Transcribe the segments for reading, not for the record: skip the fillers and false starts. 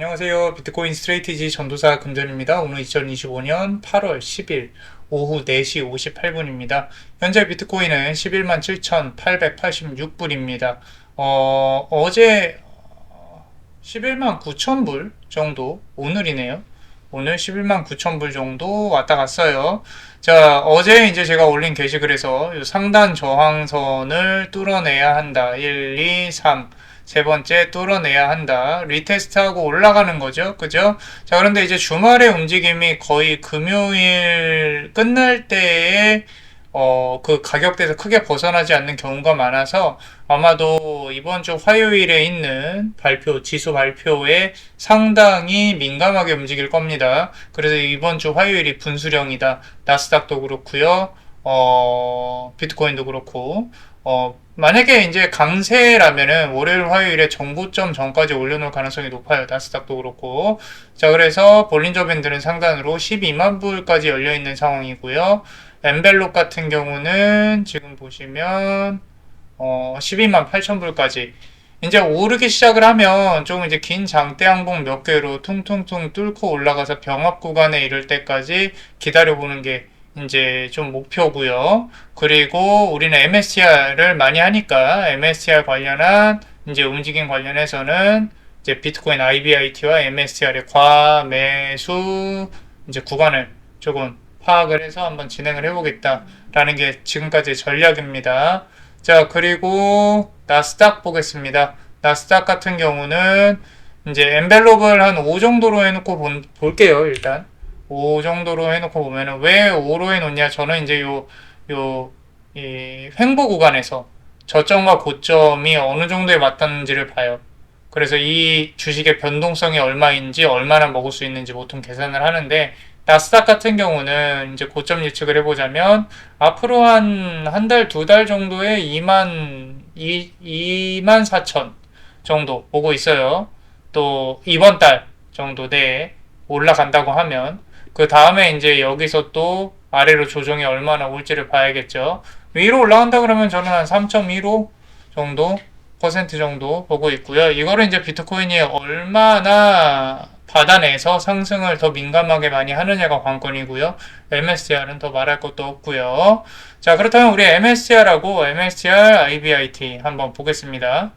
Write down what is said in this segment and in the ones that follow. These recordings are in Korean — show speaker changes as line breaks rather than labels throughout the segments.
안녕하세요. 비트코인 스트레이티지 전도사 금전입니다. 오늘 2025년 8월 10일 오후 4시 58분입니다. 현재 비트코인은 11만 7,886불입니다. 어제 11만 9천 불 정도, 오늘이네요. 오늘 11만 9천 불 정도 왔다 갔어요. 자, 어제 이제 제가 올린 게시글에서 이 상단 저항선을 뚫어내야 한다. 1, 2, 3. 세 번째 뚫어내야 한다. 리테스트하고 올라가는 거죠. 그죠? 자, 그런데 이제 주말의 움직임이 거의 금요일 끝날 때에 그 가격대에서 크게 벗어나지 않는 경우가 많아서 아마도 이번 주 화요일에 있는 지수 발표에 상당히 민감하게 움직일 겁니다. 그래서 이번 주 화요일이 분수령이다. 나스닥도 그렇고요. 비트코인도 그렇고. 만약에 이제 강세라면은 월요일, 화요일에 정고점 전까지 올려놓을 가능성이 높아요. 나스닥도 그렇고. 자, 그래서 볼린저 밴드는 상단으로 12만 불까지 열려있는 상황이고요. 엔벨롭 같은 경우는 지금 보시면 12만 8천 불까지 이제 오르기 시작을 하면 조금 이제 긴 장대 항봉 몇 개로 퉁퉁퉁 뚫고 올라가서 병합 구간에 이를 때까지 기다려보는 게 이제 좀 목표고요. 그리고 우리는 MSCR을 많이 하니까 MSCR 관련한 이제 움직임 관련해서는 이제 비트코인 IBIT와 MSCR의 과매수 이제 구간을 조금 파악을 해서 한번 진행을 해보겠다라는 게 지금까지의 전략입니다. 자, 그리고 나스닥 보겠습니다. 나스닥 같은 경우는 이제 엔벨롭을 한 5 정도로 해놓고 볼게요, 일단. 5 정도로 해놓고 보면은 왜 5로 해놓냐? 저는 이제 이 횡보 구간에서 저점과 고점이 어느 정도에 맞닿는지를 봐요. 그래서 이 주식의 변동성이 얼마인지, 얼마나 먹을 수 있는지 보통 계산을 하는데, 나스닥 같은 경우는 이제 고점 예측을 해보자면, 앞으로 한 달, 두 달 정도에 2만 4천 정도 보고 있어요. 또, 이번 달 정도 내에 올라간다고 하면, 그 다음에 이제 여기서 또 아래로 조정이 얼마나 올지를 봐야겠죠. 위로 올라간다 그러면 저는 한 3.15 정도 퍼센트 정도 보고 있고요. 이거를 이제 비트코인이 얼마나 받아내서 상승을 더 민감하게 많이 하느냐가 관건이고요. MSCR은 더 말할 것도 없고요. 자, 그렇다면 우리 MSCR하고 MSCR IBIT 한번 보겠습니다.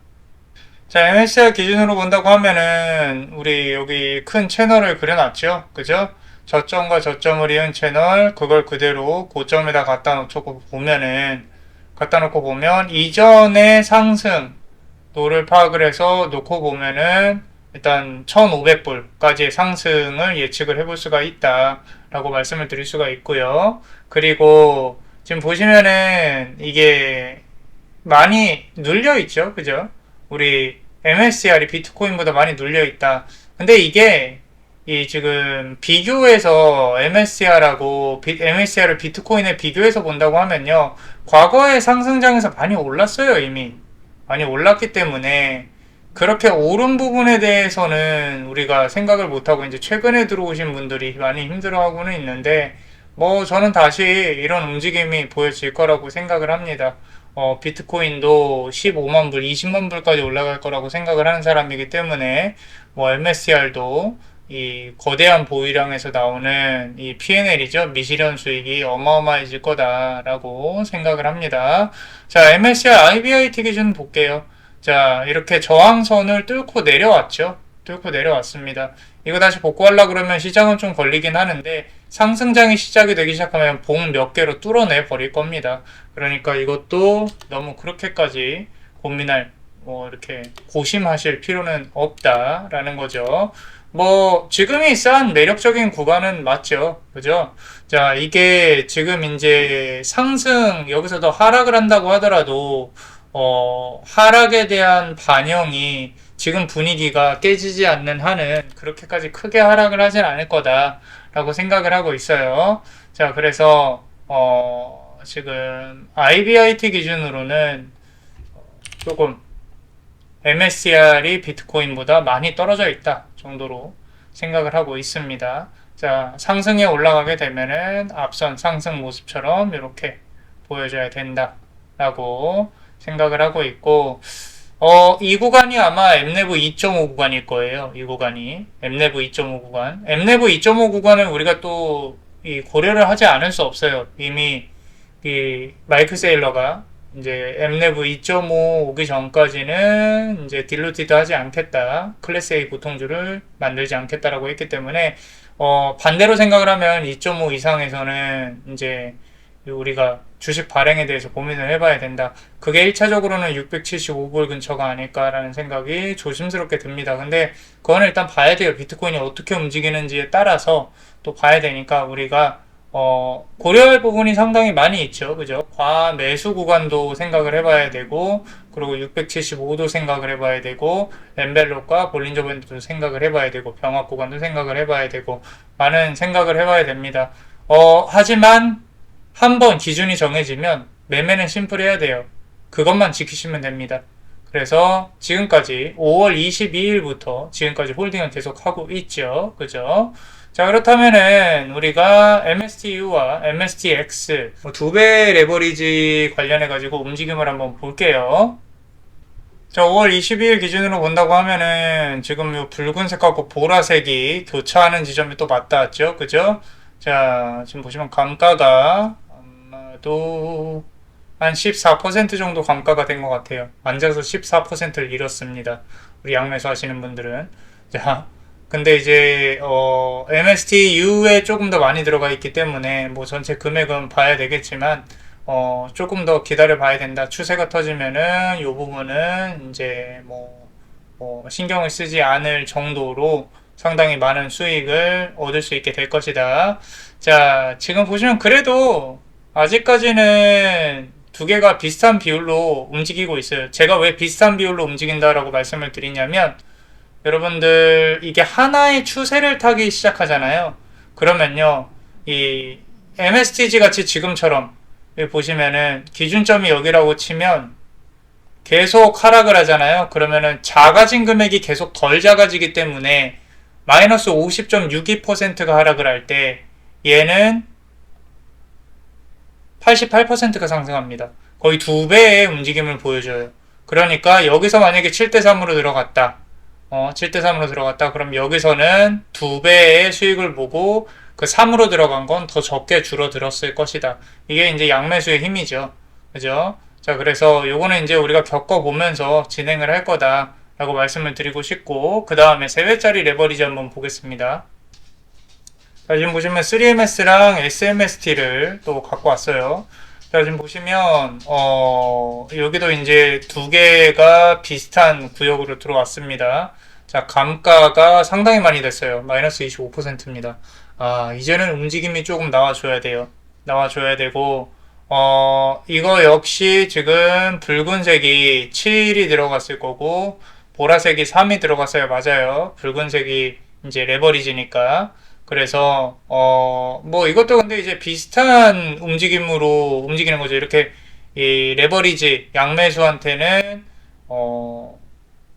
자, MSCR 기준으로 본다고 하면은 우리 여기 큰 채널을 그려놨죠. 그죠? 저점과 저점을 이은 채널, 그걸 그대로 고점에다 갖다 놓고 보면 이전의 상승 노를 파악을 해서 놓고 보면은 일단 1,500불까지의 상승을 예측을 해볼 수가 있다라고 말씀을 드릴 수가 있고요. 그리고 지금 보시면은 이게 많이 눌려 있죠, 그죠? 우리 MSCR이 비트코인보다 많이 눌려 있다. 근데 이게 이 지금 비교해서 MSCR을 비트코인에 비교해서 본다고 하면요, 과거의 상승장에서 많이 올랐어요. 이미 많이 올랐기 때문에 그렇게 오른 부분에 대해서는 우리가 생각을 못하고 이제 최근에 들어오신 분들이 많이 힘들어하고는 있는데, 뭐 저는 다시 이런 움직임이 보여질 거라고 생각을 합니다. 비트코인도 15만 불, 20만 불까지 올라갈 거라고 생각을 하는 사람이기 때문에 뭐 MSCR도 이 거대한 보유량에서 나오는 이 P&L이죠. 미실현 수익이 어마어마해질 거다라고 생각을 합니다. 자, MSCI IBIT 기준 볼게요. 자, 이렇게 저항선을 뚫고 내려왔죠. 뚫고 내려왔습니다. 이거 다시 복구하려고 그러면 시장은 좀 걸리긴 하는데, 상승장이 시작이 되기 시작하면 봉 몇 개로 뚫어내 버릴 겁니다. 그러니까 이것도 너무 그렇게까지 이렇게 고심하실 필요는 없다라는 거죠. 뭐 지금이 싼 매력적인 구간은 맞죠. 그죠? 자, 이게 지금 이제 상승 여기서 더 하락을 한다고 하더라도 하락에 대한 반영이 지금 분위기가 깨지지 않는 한은 그렇게까지 크게 하락을 하진 않을 거다라고 생각을 하고 있어요. 자, 그래서 지금 IBIT 기준으로는 조금 MSCR이 비트코인보다 많이 떨어져 있다 정도로 생각을 하고 있습니다. 자, 상승에 올라가게 되면은 앞선 상승 모습처럼 이렇게 보여줘야 된다라고 생각을 하고 있고, 이 구간이 아마 엠네브 2.5 구간일 거예요. 이 구간이. 엠네브 2.5 구간. 엠네브 2.5 구간을 우리가 또 고려를 하지 않을 수 없어요. 이미 이 마이크 세일러가 이제 엠네브 2.5 오기 전까지는 이제 딜루티드 하지 않겠다. 클래스 A 보통주를 만들지 않겠다라고 했기 때문에 반대로 생각을 하면 2.5 이상에서는 이제 우리가 주식 발행에 대해서 고민을 해봐야 된다. 그게 1차적으로는 675불 근처가 아닐까라는 생각이 조심스럽게 듭니다. 근데 그거는 일단 봐야 돼요. 비트코인이 어떻게 움직이는지에 따라서 또 봐야 되니까 우리가 고려할 부분이 상당히 많이 있죠. 그죠? 과매수 구간도 생각을 해봐야 되고, 그리고 675도 생각을 해봐야 되고, 엔벨롭과 볼린저 밴드도 생각을 해봐야 되고, 병합 구간도 생각을 해봐야 되고, 많은 생각을 해봐야 됩니다. 하지만, 한번 기준이 정해지면, 매매는 심플해야 돼요. 그것만 지키시면 됩니다. 그래서 지금까지 5월 22일부터 지금까지 홀딩을 계속 하고 있죠. 그죠? 자, 그렇다면은 우리가 MSTU와 MSTX 두 배 레버리지 관련해 가지고 움직임을 한번 볼게요. 자, 5월 22일 기준으로 본다고 하면은 지금 이 붉은색하고 보라색이 교차하는 지점이 또 맞닿았죠. 그죠? 자, 지금 보시면 감가가 아마도 한 14% 정도 감가가 된 것 같아요. 앉아서 14%를 잃었습니다. 우리 양매수 하시는 분들은. 자, 근데 이제 MSTU에 조금 더 많이 들어가 있기 때문에 뭐 전체 금액은 봐야 되겠지만 조금 더 기다려 봐야 된다. 추세가 터지면은 이 부분은 이제 뭐 신경을 쓰지 않을 정도로 상당히 많은 수익을 얻을 수 있게 될 것이다. 자, 지금 보시면 그래도 아직까지는 두 개가 비슷한 비율로 움직이고 있어요. 제가 왜 비슷한 비율로 움직인다라고 말씀을 드리냐면 여러분들 이게 하나의 추세를 타기 시작하잖아요. 그러면요, 이 MSTG 같이 지금처럼 여기 보시면은 기준점이 여기라고 치면 계속 하락을 하잖아요. 그러면은 작아진 금액이 계속 덜 작아지기 때문에 마이너스 50.62%가 하락을 할 때 얘는 88%가 상승합니다. 거의 두 배의 움직임을 보여줘요. 그러니까 여기서 만약에 7대3으로 들어갔다. 7대3으로 들어갔다. 그럼 여기서는 두 배의 수익을 보고 그 3으로 들어간 건 더 적게 줄어들었을 것이다. 이게 이제 양매수의 힘이죠. 그죠? 자, 그래서 요거는 이제 우리가 겪어보면서 진행을 할 거다. 라고 말씀을 드리고 싶고, 그 다음에 3회짜리 레버리지 한번 보겠습니다. 자, 지금 보시면 3MS랑 SMST를 또 갖고 왔어요. 자, 지금 보시면, 여기도 이제 두 개가 비슷한 구역으로 들어왔습니다. 자, 감가가 상당히 많이 됐어요. 마이너스 25%입니다. 이제는 움직임이 조금 나와줘야 돼요. 나와줘야 되고, 이거 역시 지금 붉은색이 7이 들어갔을 거고, 보라색이 3이 들어갔어요. 맞아요. 붉은색이 이제 레버리지니까. 그래서 뭐 이것도 근데 이제 비슷한 움직임으로 움직이는 거죠. 이렇게 이 레버리지 양매수한테는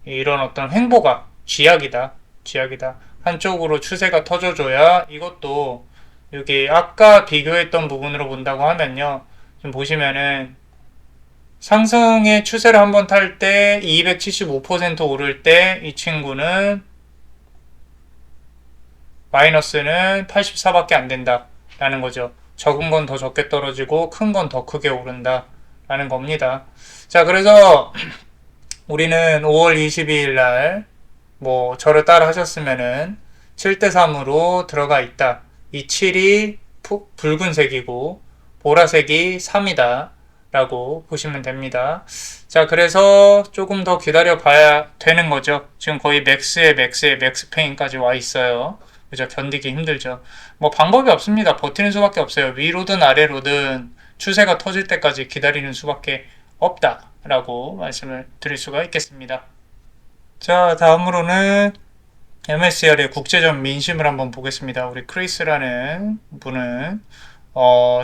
이런 어떤 횡보가 쥐약이다. 쥐약이다. 한쪽으로 추세가 터져줘야 이것도 여기 아까 비교했던 부분으로 본다고 하면요. 지금 보시면은 상승의 추세를 한번 탈 때 275% 오를 때 이 친구는 마이너스는 84밖에 안 된다 라는 거죠. 적은 건 더 적게 떨어지고 큰 건 더 크게 오른다 라는 겁니다. 자, 그래서 우리는 5월 22일 날 뭐 저를 따라 하셨으면은 7대3으로 들어가 있다. 이 7이 붉은색이고 보라색이 3이다 라고 보시면 됩니다. 자, 그래서 조금 더 기다려 봐야 되는 거죠. 지금 거의 맥스의 맥스페인까지 와 있어요. 그죠? 견디기 힘들죠. 뭐 방법이 없습니다. 버티는 수밖에 없어요. 위로든 아래로든 추세가 터질 때까지 기다리는 수밖에 없다 라고 말씀을 드릴 수가 있겠습니다. 자, 다음으로는 MSCR의 국제적 민심을 한번 보겠습니다. 우리 크리스라는 분은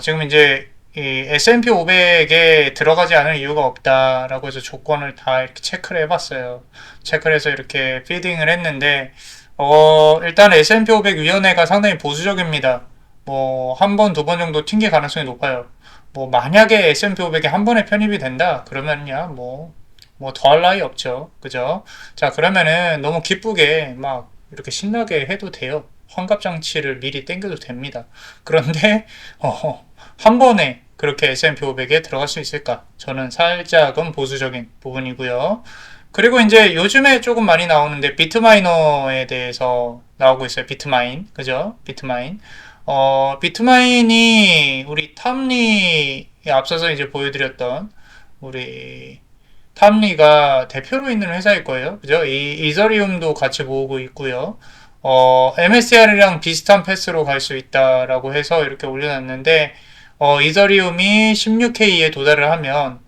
지금 이제 이 S&P 500에 들어가지 않을 이유가 없다라고 해서 조건을 다 이렇게 체크를 해봤어요. 체크를 해서 이렇게 피딩을 했는데 일단 S&P 500 위원회가 상당히 보수적입니다. 뭐 한 번, 두 번 정도 튕길 가능성이 높아요. 뭐 만약에 S&P 500이 한 번에 편입이 된다 그러면야 뭐 뭐 더할 나위 없죠. 그죠? 자, 그러면은 너무 기쁘게 막 이렇게 신나게 해도 돼요. 환갑장치를 미리 땡겨도 됩니다. 그런데 한 번에 그렇게 S&P 500에 들어갈 수 있을까? 저는 살짝은 보수적인 부분이고요. 그리고 이제 요즘에 조금 많이 나오는데 비트마이너에 대해서 나오고 있어요. 비트마인. 그죠? 비트마인. 비트마인이 우리 탐리에 앞서서 이제 보여드렸던 우리 탐리가 대표로 있는 회사일 거예요. 그죠? 이 이더리움도 같이 모으고 있고요. MSCR이랑 비슷한 패스로 갈 수 있다라고 해서 이렇게 올려놨는데, 이더리움이 16K에 도달을 하면,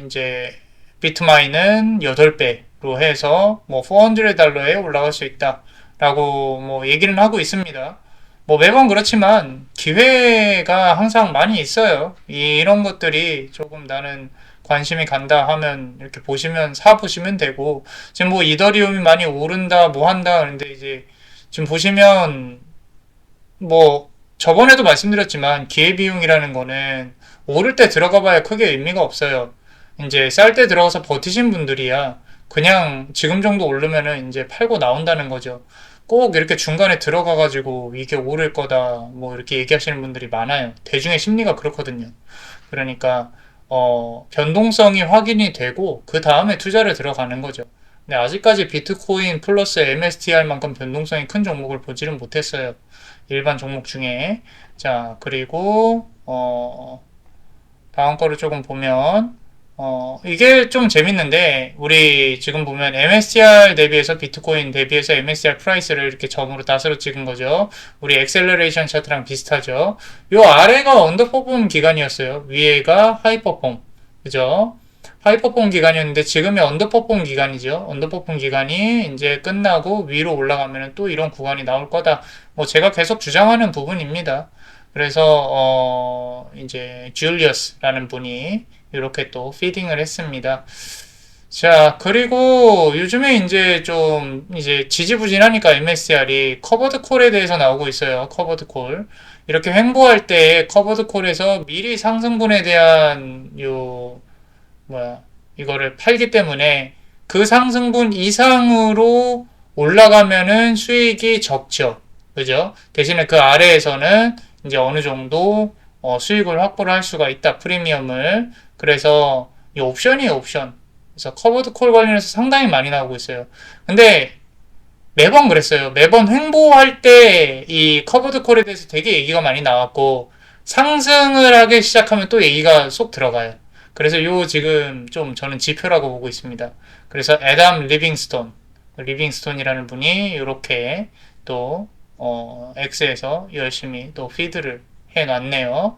이제, 비트마인은 8배로 해서, 뭐, $400에 올라갈 수 있다라고, 뭐, 얘기는 하고 있습니다. 뭐, 매번 그렇지만, 기회가 항상 많이 있어요. 이런 것들이 조금 나는 관심이 간다 하면, 이렇게 보시면, 사보시면 되고, 지금 뭐 이더리움이 많이 오른다 뭐 한다 그런데 이제 지금 보시면 뭐 저번에도 말씀드렸지만 기회비용이라는 거는 오를 때 들어가 봐야 크게 의미가 없어요. 이제 쌀 때 들어가서 버티신 분들이야 그냥 지금 정도 오르면은 이제 팔고 나온다는 거죠. 꼭 이렇게 중간에 들어가 가지고 이게 오를 거다 뭐 이렇게 얘기하시는 분들이 많아요. 대중의 심리가 그렇거든요. 그러니까 변동성이 확인이 되고 그 다음에 투자를 들어가는 거죠. 근데 아직까지 비트코인 플러스 MSTR만큼 변동성이 큰 종목을 보지는 못했어요. 일반 종목 중에. 자, 그리고 다음 거를 조금 보면 이게 좀 재밌는데 우리 지금 보면 MSCR 대비해서 비트코인 대비해서 MSCR 프라이스를 이렇게 점으로 다스로 찍은 거죠. 우리 엑셀러레이션 차트랑 비슷하죠. 요 아래가 언더퍼폼 기간이었어요. 위에가 하이퍼폼. 그죠? 하이퍼폼 기간이었는데 지금이 언더퍼폼 기간이죠. 언더퍼폼 기간이 이제 끝나고 위로 올라가면 또 이런 구간이 나올 거다. 뭐 제가 계속 주장하는 부분입니다. 그래서 이제 줄리어스라는 분이 이렇게 또 피딩을 했습니다. 자, 그리고 요즘에 이제 좀 이제 지지부진하니까 MSCR이 커버드 콜에 대해서 나오고 있어요. 커버드 콜. 이렇게 횡보할 때 커버드 콜에서 미리 상승분에 대한 뭐야, 이거를 팔기 때문에 그 상승분 이상으로 올라가면은 수익이 적죠. 그죠? 대신에 그 아래에서는 이제 어느 정도 수익을 확보를 할 수가 있다. 프리미엄을. 그래서 이 옵션이에요, 옵션. 그래서 커버드 콜 관련해서 상당히 많이 나오고 있어요. 근데 매번 그랬어요. 매번 횡보할 때 이 커버드 콜에 대해서 되게 얘기가 많이 나왔고 상승을 하기 시작하면 또 얘기가 쏙 들어가요. 그래서 요 지금 좀 저는 지표라고 보고 있습니다. 그래서 애담 리빙스톤이라는 분이 이렇게 또 X에서 열심히 또 피드를 해놨네요.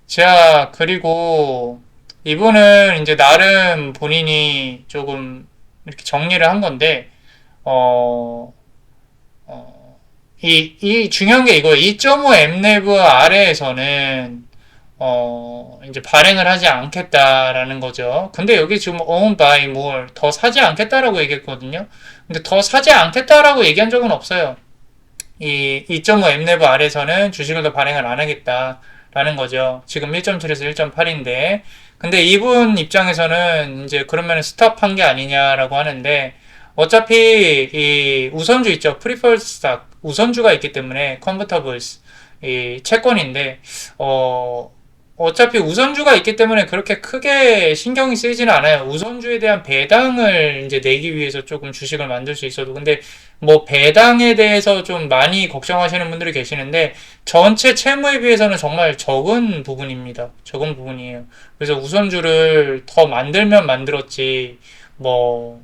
자, 그리고 이분은 이제 나름 본인이 조금 이렇게 정리를 한 건데, 어, 이 중요한 게 이거 2.5 엠네브 아래에서는 이제 발행을 하지 않겠다라는 거죠. 근데 여기 지금 own by more 더 사지 않겠다라고 얘기했거든요. 근데 더 사지 않겠다라고 얘기한 적은 없어요. 이 2.5 엠네브 아래에서는 주식을 더 발행을 안 하겠다라는 거죠. 지금 1.7에서 1.8인데 근데 이분 입장에서는 이제 그러면 스탑한 게 아니냐라고 하는데 어차피 이 우선주 있죠. 프리퍼드 스탁 우선주가 있기 때문에 컨버터블스 이 채권인데 어차피 우선주가 있기 때문에 그렇게 크게 신경이 쓰이지는 않아요. 우선주에 대한 배당을 이제 내기 위해서 조금 주식을 만들 수 있어도. 근데 뭐 배당에 대해서 좀 많이 걱정하시는 분들이 계시는데 전체 채무에 비해서는 정말 적은 부분입니다. 적은 부분이에요. 그래서 우선주를 더 만들면 만들었지, 뭐,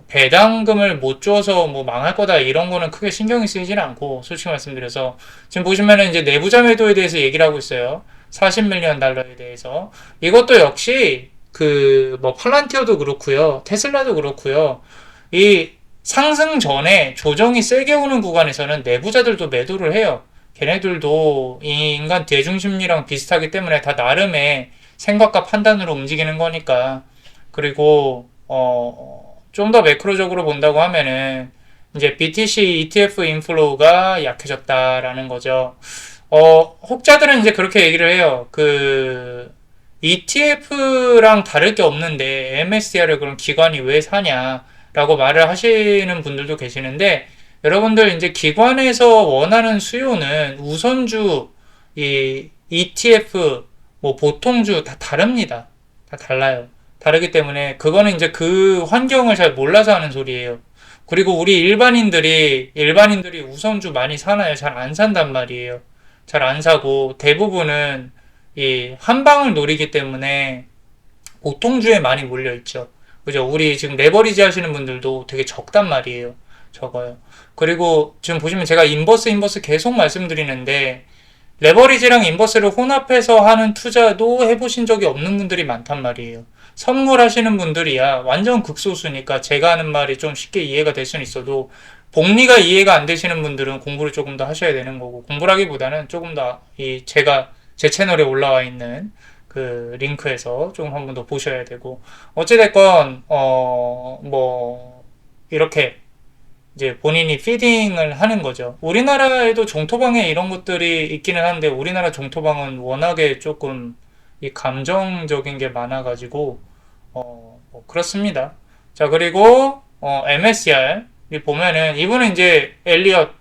배당금을 못 줘서 뭐 망할 거다 이런 거는 크게 신경이 쓰이지는 않고, 솔직히 말씀드려서. 지금 보시면은 이제 내부자 매도에 대해서 얘기를 하고 있어요. 40밀리언 달러에 대해서. 이것도 역시 뭐 팔란티어도 그렇고요. 테슬라도 그렇고요. 이 상승 전에 조정이 세게 오는 구간에서는 내부자들도 매도를 해요. 걔네들도 이 인간 대중심리랑 비슷하기 때문에 다 나름의 생각과 판단으로 움직이는 거니까. 그리고 좀 더 매크로적으로 본다고 하면은 이제 BTC ETF 인플로우가 약해졌다라는 거죠. 혹자들은 이제 그렇게 얘기를 해요. ETF랑 다를 게 없는데 MSCI를 그럼 기관이 왜 사냐라고 말을 하시는 분들도 계시는데, 여러분들 이제 기관에서 원하는 수요는 우선주, 이 ETF, 뭐 보통주 다 다릅니다. 다 달라요. 다르기 때문에 그거는 이제 그 환경을 잘 몰라서 하는 소리예요. 그리고 우리 일반인들이 우선주 많이 사나요? 잘 안 산단 말이에요. 잘 안 사고 대부분은 이 한방을 노리기 때문에 보통주에 많이 몰려 있죠. 그죠? 우리 지금 레버리지 하시는 분들도 되게 적단 말이에요. 적어요. 그리고 지금 보시면 제가 인버스 계속 말씀드리는데, 레버리지랑 인버스를 혼합해서 하는 투자도 해보신 적이 없는 분들이 많단 말이에요. 선물하시는 분들이야 완전 극소수니까 제가 하는 말이 좀 쉽게 이해가 될 수는 있어도, 복리가 이해가 안 되시는 분들은 공부를 조금 더 하셔야 되는 거고, 공부라기보다는 조금 더 제가 제 채널에 올라와 있는 그 링크에서 조금 한번 더 보셔야 되고, 어찌됐건 뭐 이렇게 이제 본인이 피딩을 하는 거죠. 우리나라에도 종토방에 이런 것들이 있기는 한데, 우리나라 종토방은 워낙에 조금 이 감정적인 게 많아가지고 뭐 그렇습니다. 자, 그리고 MSCI 보면은 이분은 이제 엘리엇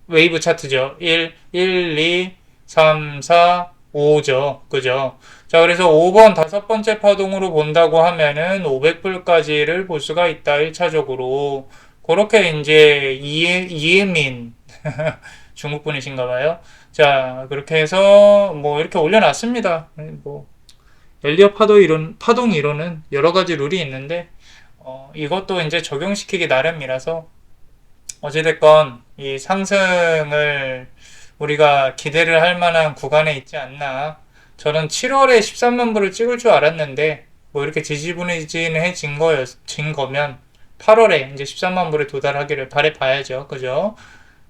웨이브 차트죠. 2, 3, 4, 5죠. 그죠? 자, 그래서 5번 다섯 번째 파동으로 본다고 하면은 500불까지를 볼 수가 있다. 1차적으로. 그렇게 이제 이예민 중국 분이신가 봐요. 자, 그렇게 해서 뭐 이렇게 올려놨습니다. 뭐 엘리엇 파동 이론은 여러 가지 룰이 있는데 이것도 이제 적용시키기 나름이라서, 어찌됐건 이 상승을 우리가 기대를 할 만한 구간에 있지 않나. 저는 7월에 13만 불을 찍을 줄 알았는데 뭐 이렇게 지지부진해진 거면 8월에 이제 13만 불에 도달하기를 바라봐야죠. 그죠?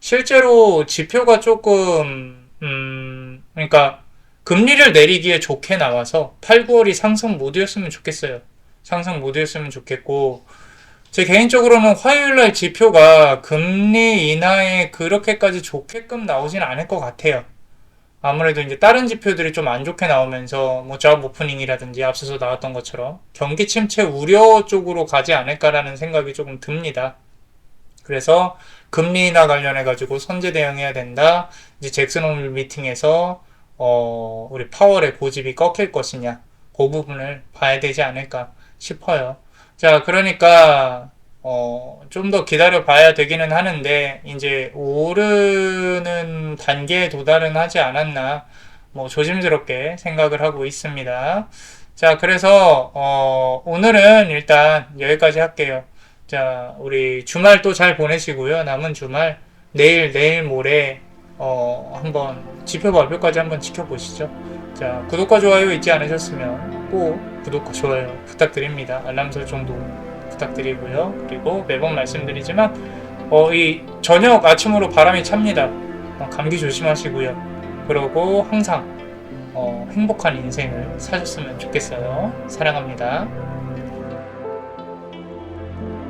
실제로 지표가 조금 그러니까 금리를 내리기에 좋게 나와서 8, 9월이 상승 모드였으면 좋겠어요. 상승 모드였으면 좋겠고, 제 개인적으로는 화요일날 지표가 금리 인하에 그렇게까지 좋게끔 나오진 않을 것 같아요. 아무래도 이제 다른 지표들이 좀 안 좋게 나오면서 뭐 잡 오프닝이라든지 앞서서 나왔던 것처럼 경기 침체 우려 쪽으로 가지 않을까라는 생각이 조금 듭니다. 그래서 금리 인하 관련해 가지고 선제 대응해야 된다. 이제 잭슨 홀 미팅에서 우리 파월의 고집이 꺾일 것이냐, 그 부분을 봐야 되지 않을까 싶어요. 자, 그러니까 좀 더 기다려 봐야 되기는 하는데, 이제 오르는 단계에 도달은 하지 않았나, 뭐 조심스럽게 생각을 하고 있습니다. 자, 그래서 오늘은 일단 여기까지 할게요. 자, 우리 주말 또 잘 보내시고요. 남은 주말 내일 모레 한번 지표 발표까지 한번 지켜보시죠. 자, 구독과 좋아요 잊지 않으셨으면 꼭 구독과 좋아요 부탁드립니다. 알람 설정도 부탁드리고요. 그리고 매번 말씀드리지만 이 저녁 아침으로 바람이 찹니다. 감기 조심하시고요. 그리고 항상 행복한 인생을 사셨으면 좋겠어요. 사랑합니다.